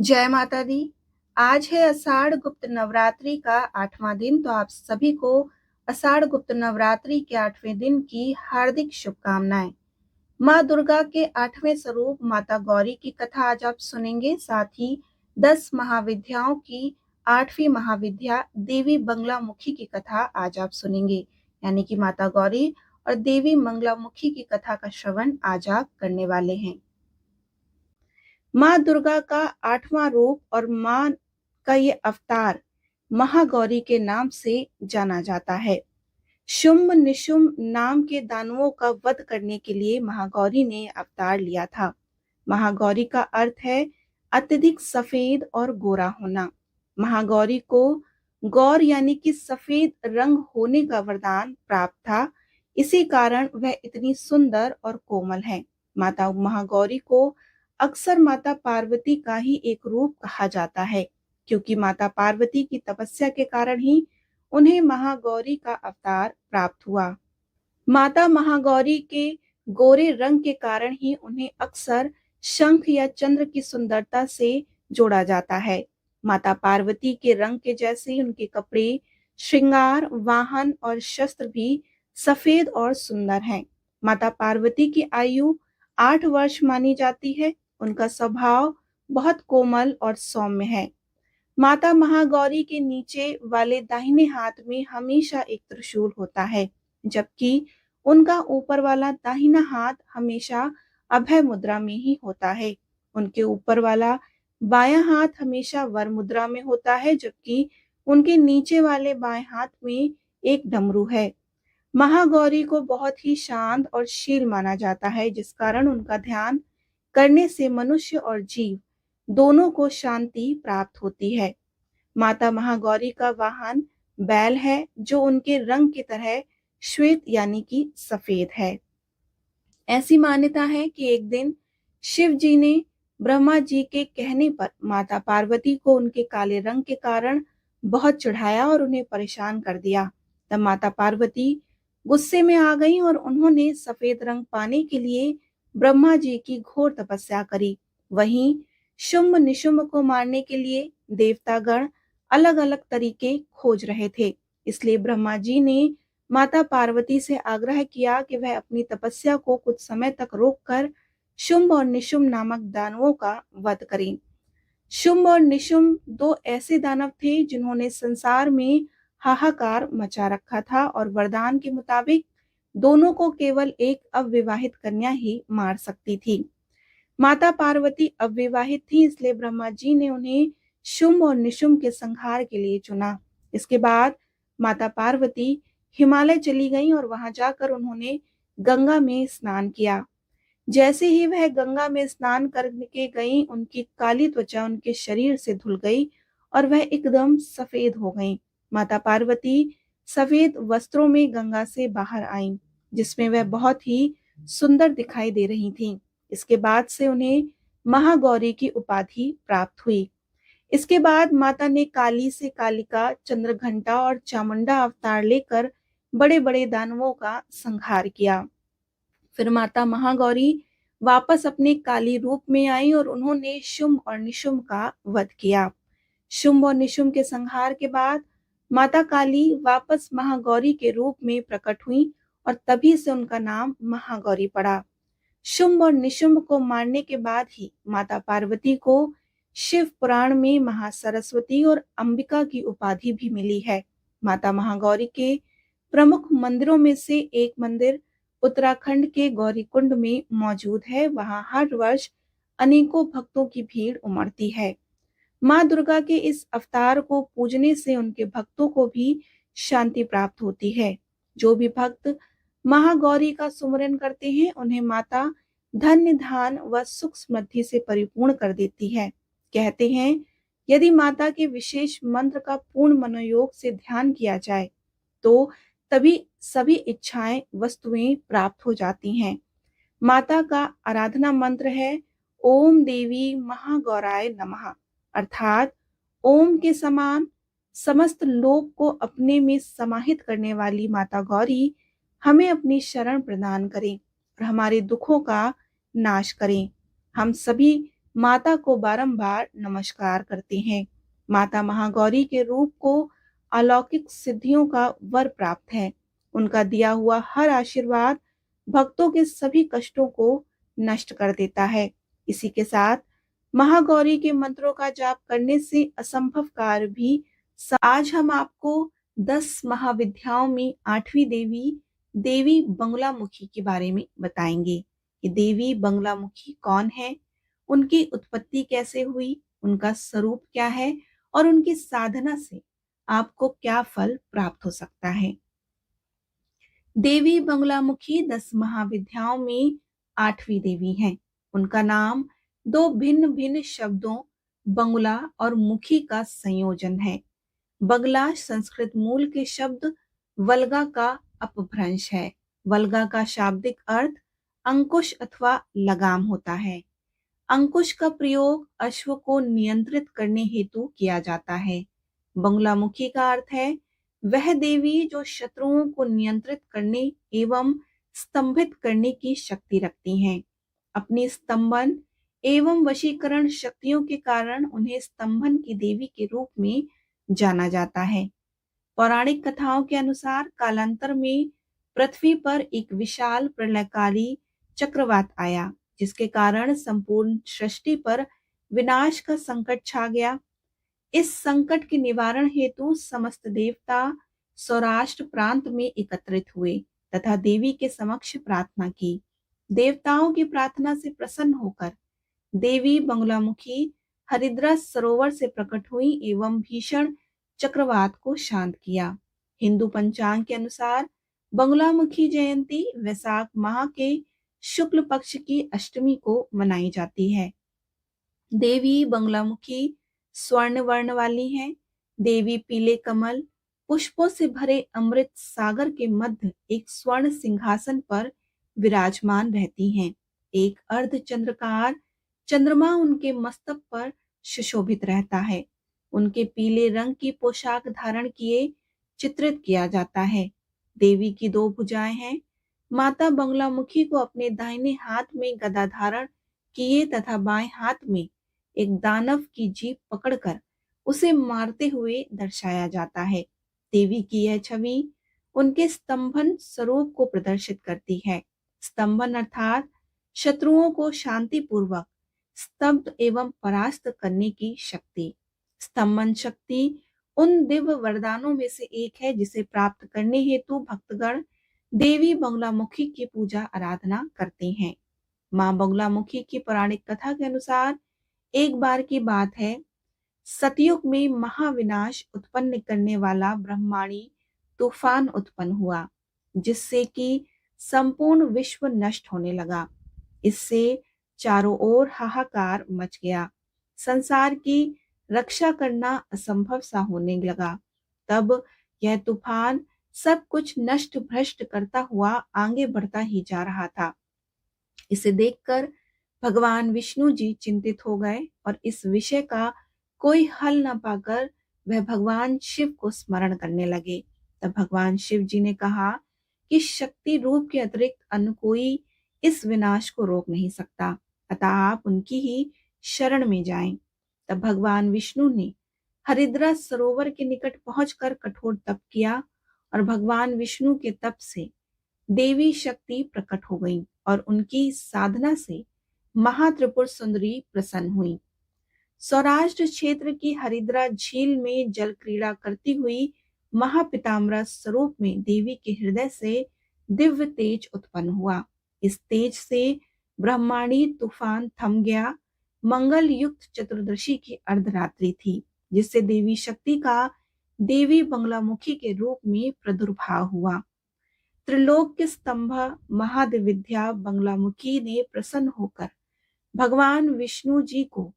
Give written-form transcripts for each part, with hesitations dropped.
जय माता दी। आज है आषाढ़ गुप्त नवरात्रि का 8वां दिन। तो आप सभी को आषाढ़ गुप्त नवरात्रि के 8वें दिन की हार्दिक शुभकामनाएं। माँ दुर्गा के 8वें स्वरूप माता गौरी की कथा आज आप सुनेंगे। साथ ही 10 महाविद्याओं की 8वीं महाविद्या देवी बंगलामुखी की कथा आज आप सुनेंगे। यानी कि माता गौरी और देवी मंगलामुखी की कथा का श्रवण आज आप करने वाले हैं। माँ दुर्गा का 8वां रूप और माँ का ये अवतार महागौरी के नाम से जाना जाता है। शुंभ निशुंभ नाम के दानवों का वध करने के लिए महागौरी ने अवतार लिया था। महागौरी का अर्थ है अत्यधिक सफेद और गोरा होना। महागौरी को गौर यानी कि सफेद रंग होने का वरदान प्राप्त था। इसी कारण वह इतनी सुंदर और कोमल है। माता महागौरी को अक्सर माता पार्वती का ही एक रूप कहा जाता है, क्योंकि माता पार्वती की तपस्या के कारण ही उन्हें महागौरी का अवतार प्राप्त हुआ। माता महागौरी के गोरे रंग के कारण ही उन्हें अक्सर शंख या चंद्र की सुंदरता से जोड़ा जाता है। माता पार्वती के रंग के जैसे उनके कपड़े, श्रृंगार, वाहन और शस्त्र भी सफेद और सुंदर हैं। माता पार्वती की आयु 8 वर्ष मानी जाती है। उनका स्वभाव बहुत कोमल और सौम्य है। माता महागौरी के नीचे वाले दाहिने हाथ में हमेशा एक त्रिशूल होता है, जबकि उनका ऊपर वाला दाहिना हाथ हमेशा अभय मुद्रा में ही होता है। उनके ऊपर वाला बायां हाथ हमेशा वर मुद्रा में होता है, जबकि उनके नीचे वाले बाएं हाथ में एक डमरू है। महागौरी को बहुत ही शांत और शील माना जाता है, जिस कारण उनका ध्यान करने से मनुष्य और जीव दोनों को शांति प्राप्त होती है। माता महागौरी का वाहन बैल है, जो उनके रंग की तरह श्वेत यानी कि सफेद है। ऐसी मान्यता है कि एक दिन शिव जी ने ब्रह्मा जी के कहने पर माता पार्वती को उनके काले रंग के कारण बहुत चिढ़ाया और उन्हें परेशान कर दिया। तब माता पार्वती गुस्से में आ गईं और उन्होंने सफेद रंग पाने के लिए ब्रह्मा जी की घोर तपस्या करी। वहीं शुंभ निशुंभ को मारने के लिए देवतागण अलग अलग तरीके खोज रहे थे। इसलिए ब्रह्मा जी ने माता पार्वती से आग्रह किया कि वह अपनी तपस्या को कुछ समय तक रोककर शुंभ और निशुंभ नामक दानवों का वध करें। शुंभ और निशुंभ दो ऐसे दानव थे जिन्होंने संसार में हाहाकार मचा रखा था और वरदान के मुताबिक दोनों को केवल एक अविवाहित कन्या ही मार सकती थी। माता पार्वती अविवाहित थी, इसलिए ब्रह्मा जी ने उन्हें शुंभ और निशुंभ के संहार के लिए चुना। इसके बाद माता पार्वती हिमालय चली गईं और वहां जाकर उन्होंने गंगा में स्नान किया। जैसे ही वह गंगा में स्नान करके गईं, उनकी काली त्वचा उनके शरीर से धुल गई और वह एकदम सफेद हो गईं। माता पार्वती सफेद वस्त्रों में गंगा से बाहर आईं, जिसमें वह बहुत ही सुंदर दिखाई दे रही थीं। इसके बाद से उन्हें महागौरी की उपाधि प्राप्त हुई। इसके बाद माता ने काली से कालिका, चंद्रघंटा और चामुंडा अवतार लेकर बड़े बड़े दानवों का संहार किया। फिर माता महागौरी वापस अपने काली रूप में आई और उन्होंने शुंभ और निशुंभ का वध किया। शुंभ और निशुंभ के संहार के बाद माता काली वापस महागौरी के रूप में प्रकट हुई और तभी से उनका नाम महागौरी पड़ा। शुंभ और निशुंभ को मारने के बाद ही माता पार्वती को शिव पुराण में महासरस्वती और अंबिका की उपाधि भी मिली है। माता महागौरी के प्रमुख मंदिरों में से एक मंदिर उत्तराखंड के गौरीकुंड में मौजूद है। वहां हर वर्ष अनेकों भक्तों की भीड़ उमड़ती है। माँ दुर्गा के इस अवतार को पूजने से उनके भक्तों को भी शांति प्राप्त होती है। जो भी भक्त महागौरी का सुमिरन करते हैं, उन्हें माता धन्य धान व सुख समृद्धि से परिपूर्ण कर देती है। कहते हैं, यदि माता के विशेष मंत्र का पूर्ण मनोयोग से ध्यान किया जाए तो तभी सभी इच्छाएं वस्तुएं प्राप्त हो जाती हैं। माता का आराधना मंत्र है ओम देवी महागौराय नमः, अर्थात ओम के समान समस्त लोक को अपने में समाहित करने वाली माता गौरी हमें अपनी शरण प्रदान करें और हमारे दुखों का नाश करें। हम सभी माता को बारंबार नमस्कार करते हैं। माता महागौरी के रूप को अलौकिक सिद्धियों का वर प्राप्त है। उनका दिया हुआ हर आशीर्वाद भक्तों के सभी कष्टों को नष्ट कर देता है। इसी के साथ महागौरी के मंत्रों का जाप करने से असंभव कार्य भी। आज हम आपको 10 महाविद्याओं में 8वीं देवी देवी बंगलामुखी के बारे में बताएंगे कि देवी बंगलामुखी कौन है, उनकी उत्पत्ति कैसे हुई, उनका स्वरूप क्या है और उनकी साधना से आपको क्या फल प्राप्त हो सकता है। देवी बंगलामुखी 10 महाविद्याओं में 8वीं देवी हैं। उनका नाम दो भिन्न भिन्न शब्दों बंगला और मुखी का संयोजन है। बगला संस्कृत मूल के शब्द वल्गा का अपभ्रंश है। वल्गा का शाब्दिक अर्थ अंकुश अथवा लगाम होता है। अंकुश का प्रयोग अश्व को नियंत्रित करने हेतु किया जाता है। बंगलामुखी का अर्थ है वह देवी जो शत्रुओं को नियंत्रित करने एवं स्तंभित करने की शक्ति रखती हैं। अपनी स्तंभन एवं वशीकरण शक्तियों के कारण उन्हें स्तंभन की देवी के रूप में जाना जाता है। पौराणिक कथाओं के अनुसार कालांतर में पृथ्वी पर एक विशाल प्रलयकारी चक्रवात आया, जिसके कारण संपूर्ण सृष्टि पर विनाश का संकट छा गया। इस संकट के निवारण हेतु समस्त देवता सौराष्ट्र प्रांत में एकत्रित हुए तथा देवी के समक्ष प्रार्थना की। देवताओं की प्रार्थना से प्रसन्न होकर देवी बंगलामुखी हरिद्रा सरोवर से प्रकट हुई एवं भीषण चक्रवात को शांत किया। हिंदू पंचांग के अनुसार बंगलामुखी जयंती वैशाख माह के शुक्ल पक्ष की अष्टमी को मनाई जाती है। देवी बंगलामुखी स्वर्ण वर्ण वाली हैं। देवी पीले कमल पुष्पों से भरे अमृत सागर के मध्य एक स्वर्ण सिंहासन पर विराजमान रहती हैं। एक अर्ध चंद्रकार चंद्रमा उनके मस्तक पर सुशोभित रहता है। उनके पीले रंग की पोशाक धारण किए चित्रित किया जाता है। देवी की दो भुजाएं हैं। माता बंगलामुखी को अपने दाहिने हाथ में गदा धारण किए तथा बाएं हाथ में एक दानव की जीभ पकड़कर उसे मारते हुए दर्शाया जाता है। देवी की यह छवि उनके स्तंभन स्वरूप को प्रदर्शित करती है। स्तंभन अर्थात शत्रुओं को शांतिपूर्वक स्तब्ध एवं परास्त करने की शक्ति। स्तंभन शक्ति उन दिव्य वरदानों में से एक है जिसे प्राप्त करने हेतु भक्तगण देवी बंगलामुखी की पूजा आराधना करते हैं। मां बंगलामुखी की पौराणिक कथा के अनुसार एक बार की बात है, सतयुग में महाविनाश उत्पन्न करने वाला ब्रह्मांडी तूफान उत्पन्न हुआ, जिससे कि संपूर्ण विश्व नष्ट होने लगा। इससे चारों ओर हाहाकार मच गया। संसार की रक्षा करना असंभव सा होने लगा। तब यह तूफान सब कुछ नष्ट भ्रष्ट करता हुआ आगे बढ़ता ही जा रहा था। इसे देखकर भगवान विष्णु जी चिंतित हो गए और इस विषय का कोई हल न पाकर वह भगवान शिव को स्मरण करने लगे। तब भगवान शिव जी ने कहा कि शक्ति रूप के अतिरिक्त अन्य कोई इस विनाश को रोक नहीं सकता, अतः आप उनकी ही शरण में जाएं। तब भगवान विष्णु ने हरिद्रा सरोवर के निकट पहुंचकर कठोर तप किया और भगवान विष्णु के तप से देवी शक्ति प्रकट हो गई और उनकी साधना से महात्रिपुर सुंदरी प्रसन्न हुई। सौराष्ट्र क्षेत्र की हरिद्रा झील में जल क्रीड़ा करती हुई महापिताम्बर स्वरूप में देवी के हृदय से दिव्य तेज उत्पन्न हुआ। इस तेज से ब्रह्मांडी तूफान थम गया। मंगल युक्त चतुर्दशी की अर्धरात्रि थी, जिससे देवी शक्ति का देवी बंगलामुखी के रूप में प्रादुर्भाव हुआ। त्रिलोक के स्तंभ महादिविद्या बंगलामुखी ने प्रसन्न होकर भगवान विष्णु जी को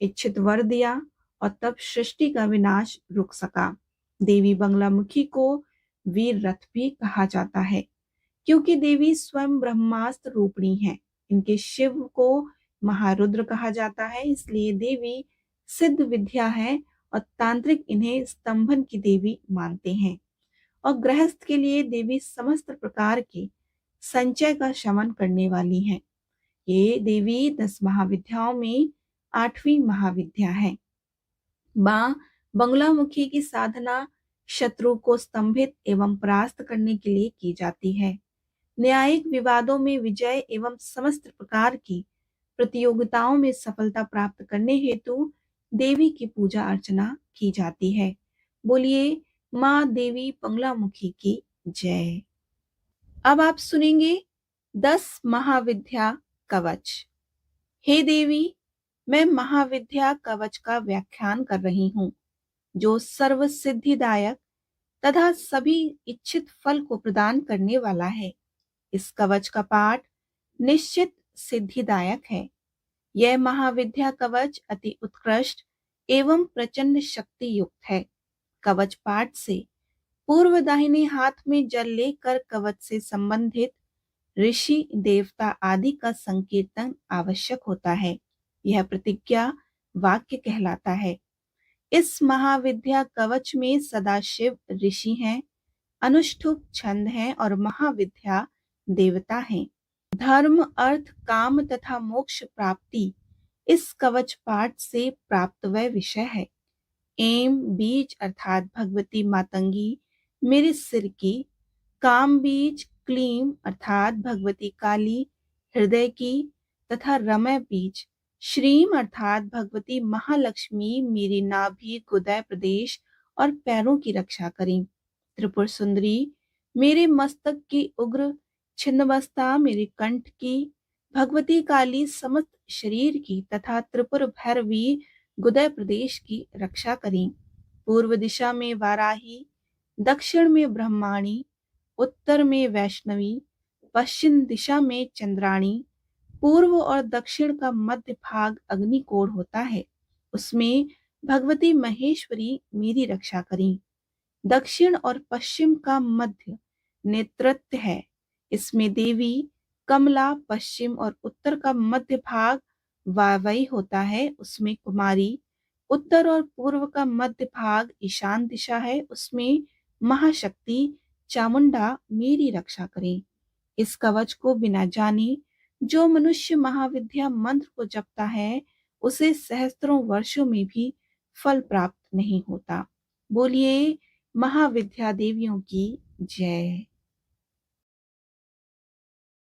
इच्छित वर दिया और तब सृष्टि का विनाश रुक सका। देवी बंगलामुखी को वीर रथ भी कहा जाता है, क्योंकि देवी स्वयं ब्रह्मास्त्र रूपिणी है। इनके शिव को महारुद्र कहा जाता है, इसलिए देवी सिद्ध विद्या है और तांत्रिक इन्हें स्तंभन की देवी मानते हैं। और गृहस्थ के लिए देवी समस्त प्रकार के संचय का शमन करने वाली हैं। ये देवी 10 महाविद्याओं में 8वीं महाविद्या है। मां बंगलामुखी की साधना शत्रु को स्तंभित एवं परास्त करने के लिए की जाती है। न्यायिक विवादों में विजय एवं समस्त प्रकार की प्रतियोगिताओं में सफलता प्राप्त करने हेतु देवी की पूजा अर्चना की जाती है। बोलिए मां देवी बंगलामुखी की जय। अब आप सुनेंगे 10 महाविद्या कवच। हे देवी, मैं महाविद्या कवच का व्याख्यान कर रही हूँ, जो सर्व सिद्धिदायक तथा सभी इच्छित फल को प्रदान करने वाला है। इस कवच का पाठ निश्चित सिद्धिदायक है। यह महाविद्या कवच अति उत्कृष्ट एवं प्रचंड शक्ति युक्त है। कवच पाठ से पूर्व दाहिने हाथ में जल लेकर कवच से संबंधित ऋषि देवता आदि का संकीर्तन आवश्यक होता है। यह प्रतिज्ञा वाक्य कहलाता है। इस महाविद्या कवच में सदाशिव ऋषि हैं, अनुष्ठुप छंद हैं और महाविद्या देवता हैं। धर्म, अर्थ, काम तथा मोक्ष प्राप्ति इस कवच पाठ से प्राप्त वह विषय है। एम बीज अर्थात भगवती मातंगी मेरे सिर की, काम बीज क्लीम अर्थात भगवती काली हृदय की तथा रमय बीज श्रीम अर्थात भगवती महालक्ष्मी मेरी नाभि गुदय प्रदेश और पैरों की रक्षा करें। त्रिपुर सुंदरी मेरे मस्तक की उग्र छिन्नमस्ता मेरे कंठ की, भगवती काली समस्त शरीर की तथा त्रिपुर भैरवी गुदय प्रदेश की रक्षा करें। पूर्व दिशा में वाराही, दक्षिण में ब्रह्माणी, उत्तर में वैष्णवी, पश्चिम दिशा में चंद्राणी, पूर्व और दक्षिण का मध्य भाग अग्निकोण होता है, उसमें भगवती महेश्वरी मेरी रक्षा करें। दक्षिण और पश्चिम का मध्य नेतृत्व है, इसमें देवी कमला, पश्चिम और उत्तर का मध्य भाग वायव्य होता है, उसमें कुमारी, उत्तर और पूर्व का मध्य भाग ईशान दिशा है, उसमें महाशक्ति चामुंडा मेरी रक्षा करें। इस कवच को बिना जाने जो मनुष्य महाविद्या मंत्र को जपता है, उसे सहस्त्रों वर्षों में भी फल प्राप्त नहीं होता। बोलिए महाविद्या देवियों की जय।